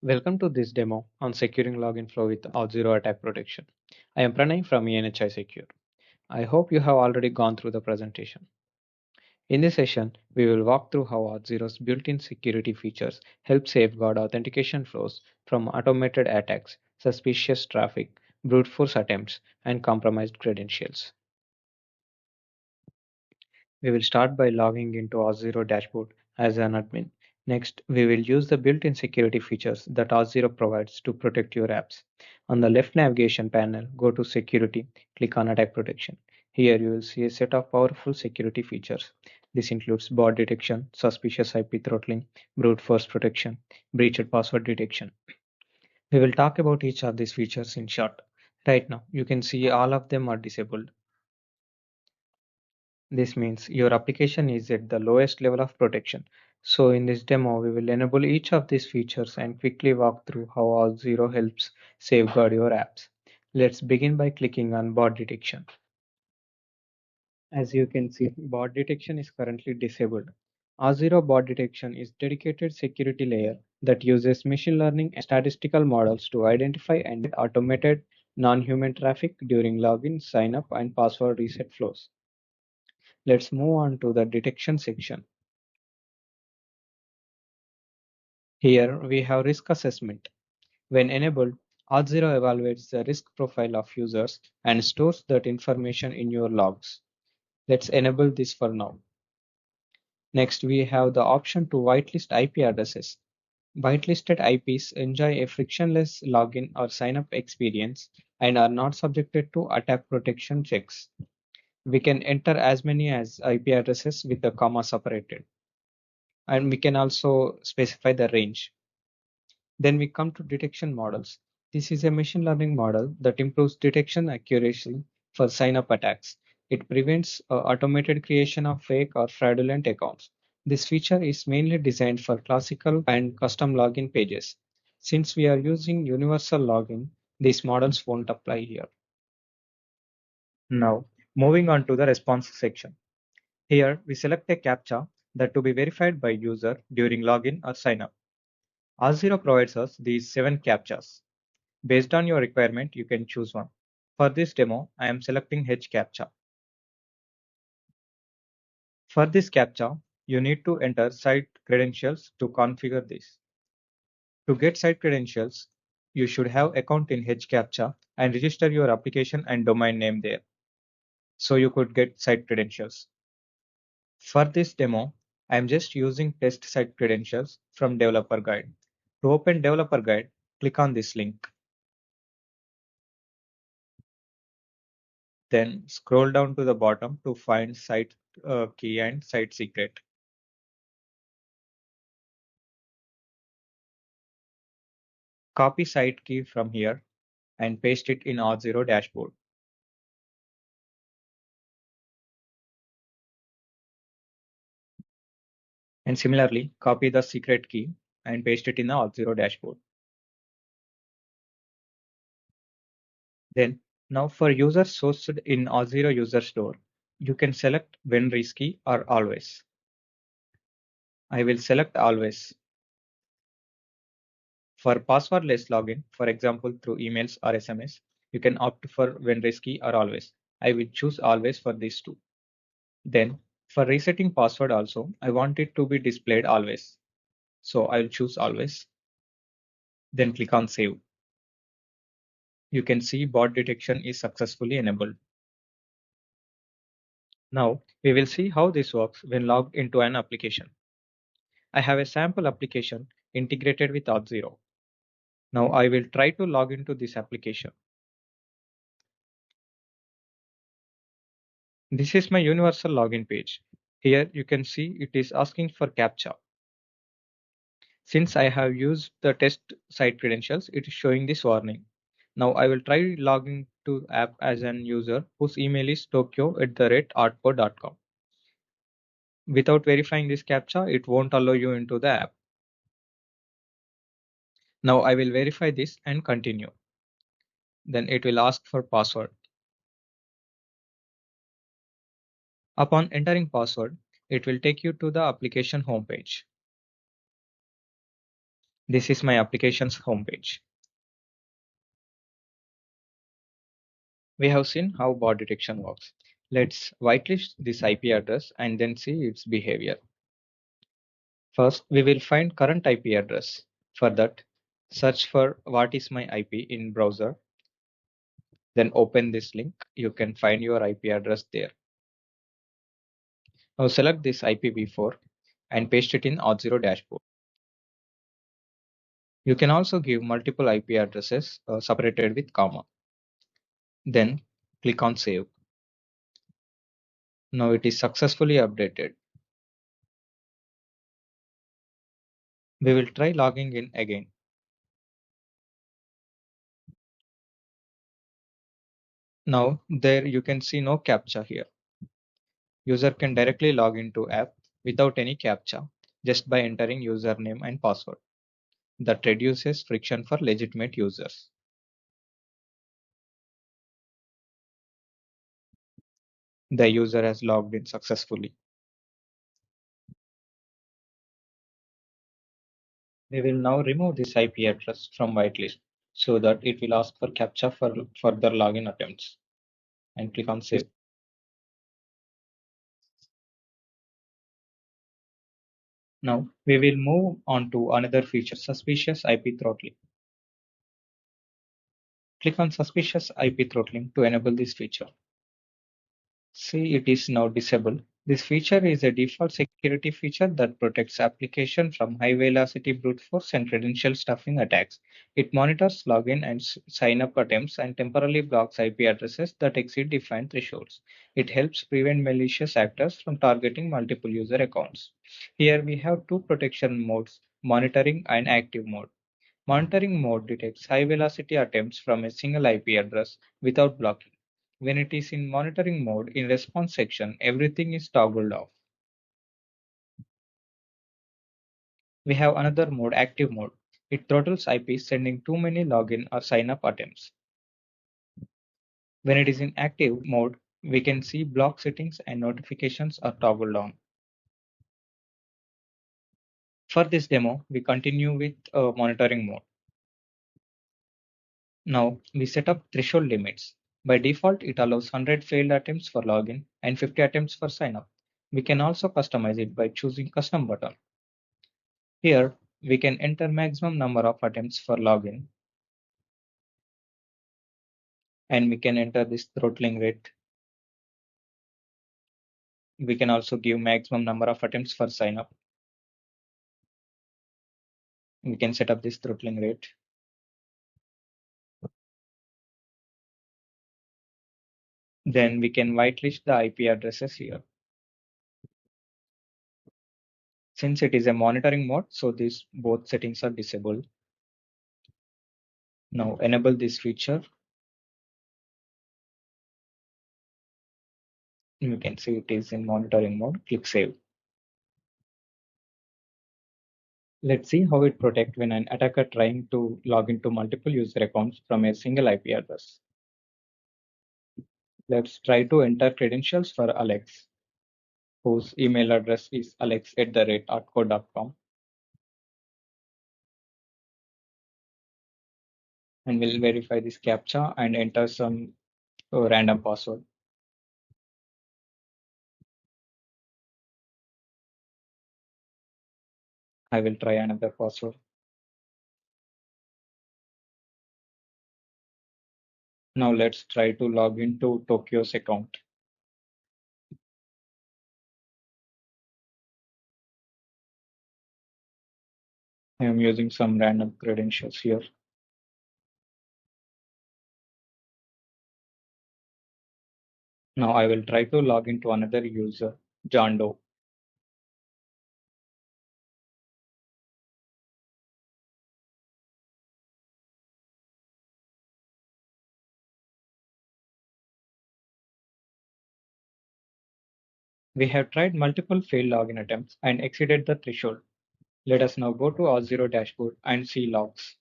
Welcome to this demo on securing login flow with Auth0 Attack Protection. I am Pranay from ENH iSecure. I hope you have already gone through the presentation. In this session, we will walk through how Auth0's built-in security features help safeguard authentication flows from automated attacks, suspicious traffic, brute force attempts, and compromised credentials. We will start by logging into Auth0 dashboard as an admin. Next, we will use the built-in security features that Auth0 provides to protect your apps. On the left navigation panel, go to Security, click on Attack Protection. Here you will see a set of powerful security features. This includes bot detection, suspicious IP throttling, brute force protection, breached password detection. We will talk about each of these features in short. Right now, you can see all of them are disabled. This means your application is at the lowest level of protection. So in this demo, we will enable each of these features and quickly walk through how Auth0 helps safeguard your apps. Let's begin by clicking on bot detection. As you can see, bot detection is currently disabled. Auth0 bot detection is dedicated security layer that uses machine learning and statistical models to identify and automated non-human traffic during login, sign up, and password reset flows. Let's move on to the detection section. Here we have risk assessment. When enabled, Auth0 evaluates the risk profile of users and stores that information in your logs. Let's enable this for now. Next, we have the option to whitelist IP addresses. Whitelisted IPs enjoy a frictionless login or sign-up experience and are not subjected to attack protection checks. We can enter as many as IP addresses with the comma separated. And we can also specify the range. Then we come to detection models. This is a machine learning model that improves detection accuracy for sign-up attacks. It prevents automated creation of fake or fraudulent accounts. This feature is mainly designed for classical and custom login pages. Since we are using universal login, these models won't apply here. Now, moving on to the response section. Here, we select a CAPTCHA that to be verified by user during login or sign-up. Auth0 provides us these 7 CAPTCHAs. Based on your requirement, you can choose one. For this demo, I am selecting H CAPTCHA. For this CAPTCHA, you need to enter site credentials to configure this. To get site credentials, you should have account in H CAPTCHA and register your application and domain name there. So you could get site credentials. For this demo, I am just using test site credentials from developer guide. To open developer guide, click on this link. Then scroll down to the bottom to find site key and site secret. Copy site key from here and paste it in Auth0 dashboard. And similarly, copy the secret key and paste it in the Auth0 dashboard. Then, now for users sourced in Auth0 user store, you can select when risky or always. I will select always. For passwordless login, for example through emails or SMS, you can opt for when risky or always. I will choose always for these two. Then for resetting password also, I want it to be displayed always. So I will choose always. Then click on save. You can see bot detection is successfully enabled. Now we will see how this works when logged into an application. I have a sample application integrated with Auth0. Now I will try to log into this application. This is my universal login page. Here you can see it is asking for CAPTCHA. Since I have used the test site credentials, it is showing this warning. Now I will try logging to app as an user whose email is tokyo@auth0.com. Without verifying this CAPTCHA, it won't allow you into the app. Now I will verify this and continue. Then it will ask for password. Upon entering password, it will take you to the application homepage. This is my application's homepage. We have seen how bot detection works. Let's whitelist this IP address and then see its behavior. First, we will find current IP address. For that, search for what is my IP in browser, then open this link. You can find your IP address there. Now select this IPv4 and paste it in Auth0 dashboard. You can also give multiple IP addresses separated with comma. Then click on save. Now it is successfully updated. We will try logging in again. Now there you can see no captcha here. User can directly log into app without any captcha just by entering username and password. That reduces friction for legitimate users. The user has logged in successfully. We will now remove this IP address from whitelist so that it will ask for captcha for further login attempts and click on save. Now we will move on to another feature, suspicious IP throttling. Click on suspicious IP throttling to enable this feature. See, it is now disabled. This feature is a default security feature that protects application from high velocity brute force and credential stuffing attacks. It monitors login and sign up attempts and temporarily blocks IP addresses that exceed defined thresholds. It helps prevent malicious actors from targeting multiple user accounts. Here we have two protection modes, monitoring and active mode. Monitoring mode detects high-velocity attempts from a single IP address without blocking. When it is in monitoring mode, in response section, everything is toggled off. We have another mode, active mode. It throttles IPs sending too many login or sign-up attempts. When it is in active mode, we can see block settings and notifications are toggled on. For this demo, we continue with monitoring mode. Now we set up threshold limits. By default, it allows 100 failed attempts for login and 50 attempts for sign-up. We can also customize it by choosing custom button. Here, we can enter maximum number of attempts for login, and we can enter this throttling rate. We can also give maximum number of attempts for sign-up. We can set up this throttling rate. Then we can whitelist the IP addresses here. Since it is a monitoring mode, so these both settings are disabled. Now enable this feature. You can see it is in monitoring mode. Click save. Let's see how it protects when an attacker trying to log into multiple user accounts from a single IP address. Let's try to enter credentials for Alex, whose email address is alex@auth0.com, and we'll verify this captcha and enter some random password. I will try another password. Now let's try to log into Tokyo's account. I am using some random credentials here. Now I will try to log into another user, John Doe. We have tried multiple failed login attempts and exceeded the threshold. Let us now go to Auth0 dashboard and see logs.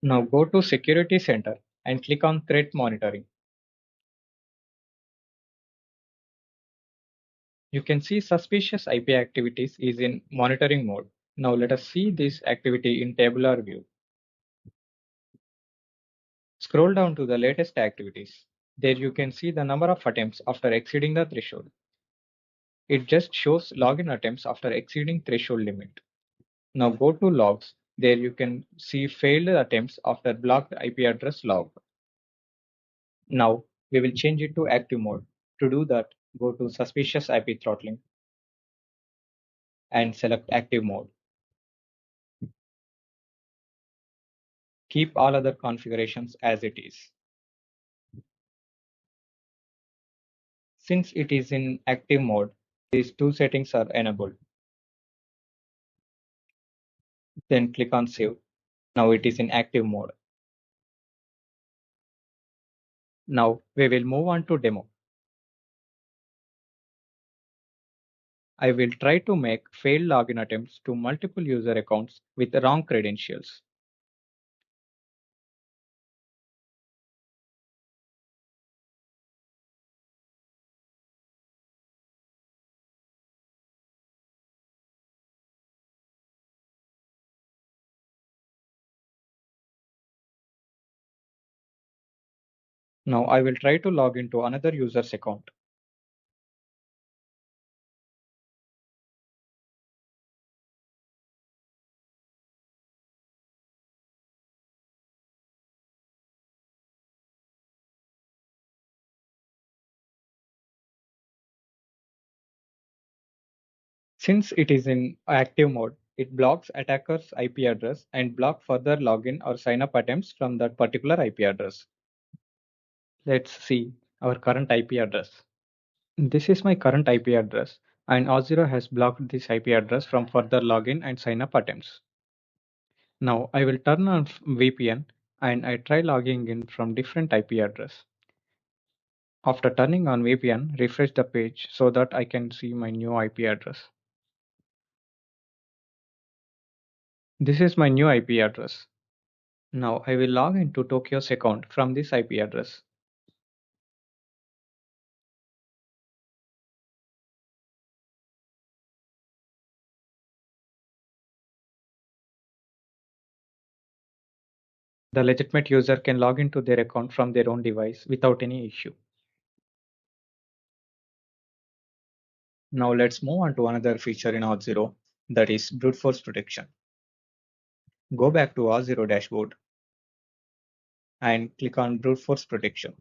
Now go to Security Center and click on Threat Monitoring. You can see suspicious IP activities is in monitoring mode. Now let us see this activity in tabular view. Scroll down to the latest activities. There you can see the number of attempts after exceeding the threshold. It just shows login attempts after exceeding threshold limit. Now go to logs. There you can see failed attempts after blocked IP address log. Now we will change it to active mode. To do that, go to suspicious IP throttling and select active mode. Keep all other configurations as it is. Since it is in active mode, these two settings are enabled. Then click on save. Now it is in active mode. Now we will move on to demo. I will try to make failed login attempts to multiple user accounts with wrong credentials. Now I will try to log into another user's account. Since it is in active mode, it blocks attacker's IP address and blocks further login or sign up attempts from that particular IP address. Let's see our current IP address. This is my current IP address, and Auth0 has blocked this IP address from further login and sign up attempts. Now I will turn on VPN and I try logging in from different IP address. After turning on VPN, refresh the page so that I can see my new IP address. This is my new IP address. Now I will log into Tokyo's account from this IP address. The legitimate user can log into their account from their own device without any issue. Now let's move on to another feature in Auth0, that is brute force protection. Go back to Auth0 dashboard and click on brute force protection.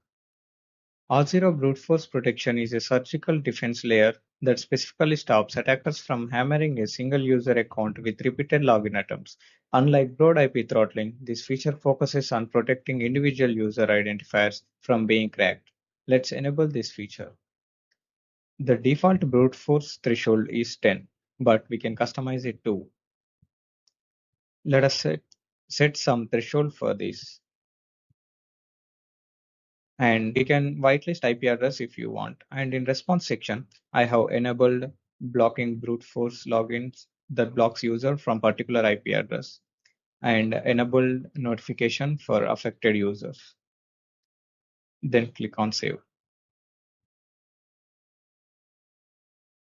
Auth0 brute force protection is a surgical defense layer that specifically stops attackers from hammering a single user account with repeated login attempts. Unlike broad IP throttling, this feature focuses on protecting individual user identifiers from being cracked. Let's enable this feature. The default brute force threshold is 10, but we can customize it too. Let us set some threshold for this. And you can whitelist IP address if you want. And in response section, I have enabled blocking brute force logins that blocks user from particular IP address and enabled notification for affected users. Then click on save.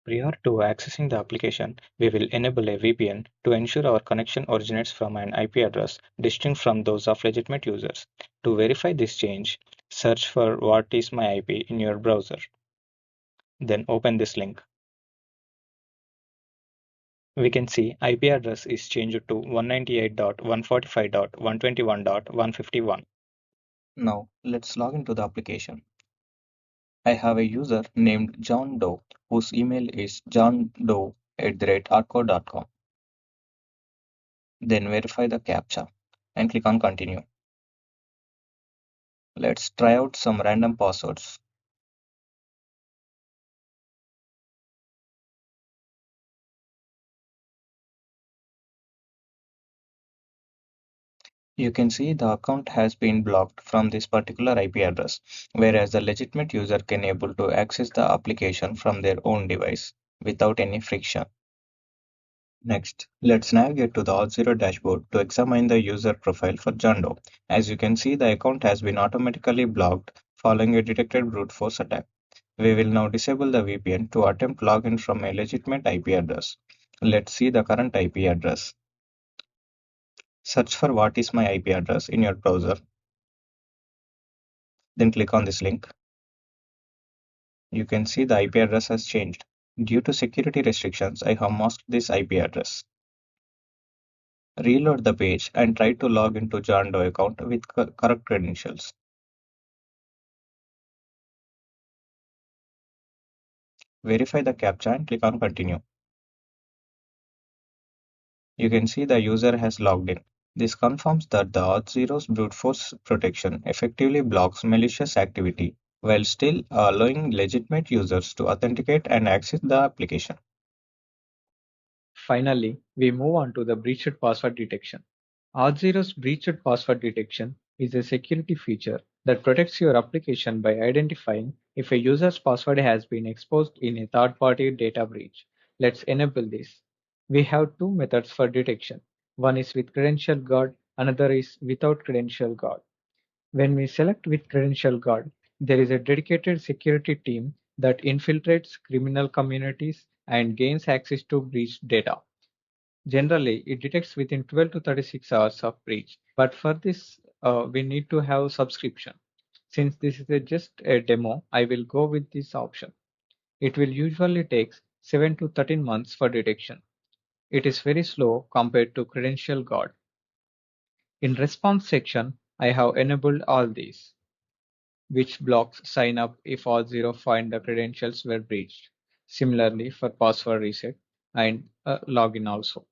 Prior to accessing the application, we will enable a VPN to ensure our connection originates from an IP address distinct from those of legitimate users. To verify this change, search for what is my IP in your browser. Then open this link. We can see IP address is changed to 198.145.121.151. Now let's log into the application. I have a user named John Doe whose email is johndoe@arco.com. Then verify the captcha and click on continue. Let's try out some random passwords. You can see the account has been blocked from this particular IP address, whereas the legitimate user can able to access the application from their own device without any friction. Next, let's navigate to the Auth0 dashboard to examine the user profile for John Doe. As you can see, the account has been automatically blocked following a detected brute force attack. We will now disable the VPN to attempt login from a legitimate IP address. Let's see the current IP address. Search for what is my IP address in your browser, then click on this link. You can see the IP address has changed. Due to security restrictions, I have masked this IP address. Reload the page and try to log into John Doe account with correct credentials. Verify the CAPTCHA and click on continue. You can see the user has logged in. This confirms that the Auth0's brute force protection effectively blocks malicious activity while still allowing legitimate users to authenticate and access the application. Finally, we move on to the breached password detection. Auth0's breached password detection is a security feature that protects your application by identifying if a user's password has been exposed in a third-party data breach. Let's enable this. We have two methods for detection. One is with credential guard, another is without credential guard. When we select with credential guard, there is a dedicated security team that infiltrates criminal communities and gains access to breached data. Generally, it detects within 12 to 36 hours of breach, but for this, we need to have subscription. Since this is just a demo, I will go with this option. It will usually take 7 to 13 months for detection. It is very slow compared to credential guard. In response section, I have enabled all these, which blocks sign up if Auth0 find the credentials were breached. Similarly for password reset and login also.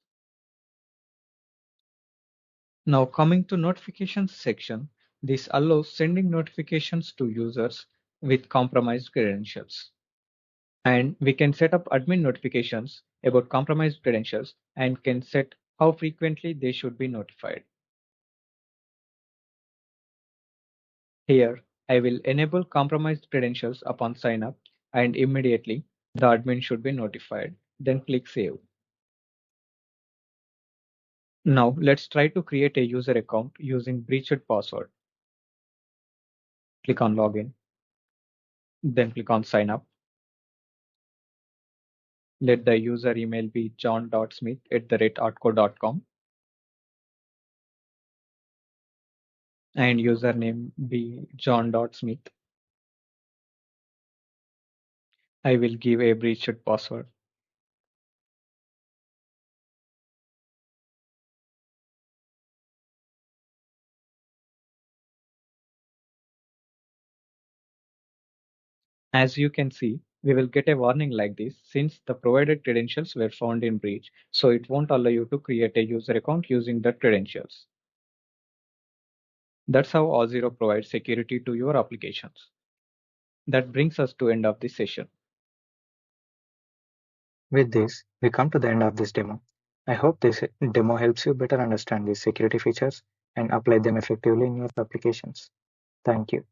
Now coming to notifications section, this allows sending notifications to users with compromised credentials. And we can set up admin notifications about compromised credentials and can set how frequently they should be notified. Here, I will enable compromised credentials upon sign up and immediately the admin should be notified. Then click Save. Now let's try to create a user account using breached password. Click on Login, then click on Sign up. Let the user email be john.smith@artco.com and username be john.smith. I will give a breached password. As you can see, we will get a warning like this since the provided credentials were found in breach, so it won't allow you to create a user account using the credentials. That's how Auth0 provides security to your applications. That brings us to end of this session. With this, we come to the end of this demo. I hope this demo helps you better understand these security features and apply them effectively in your applications. Thank you.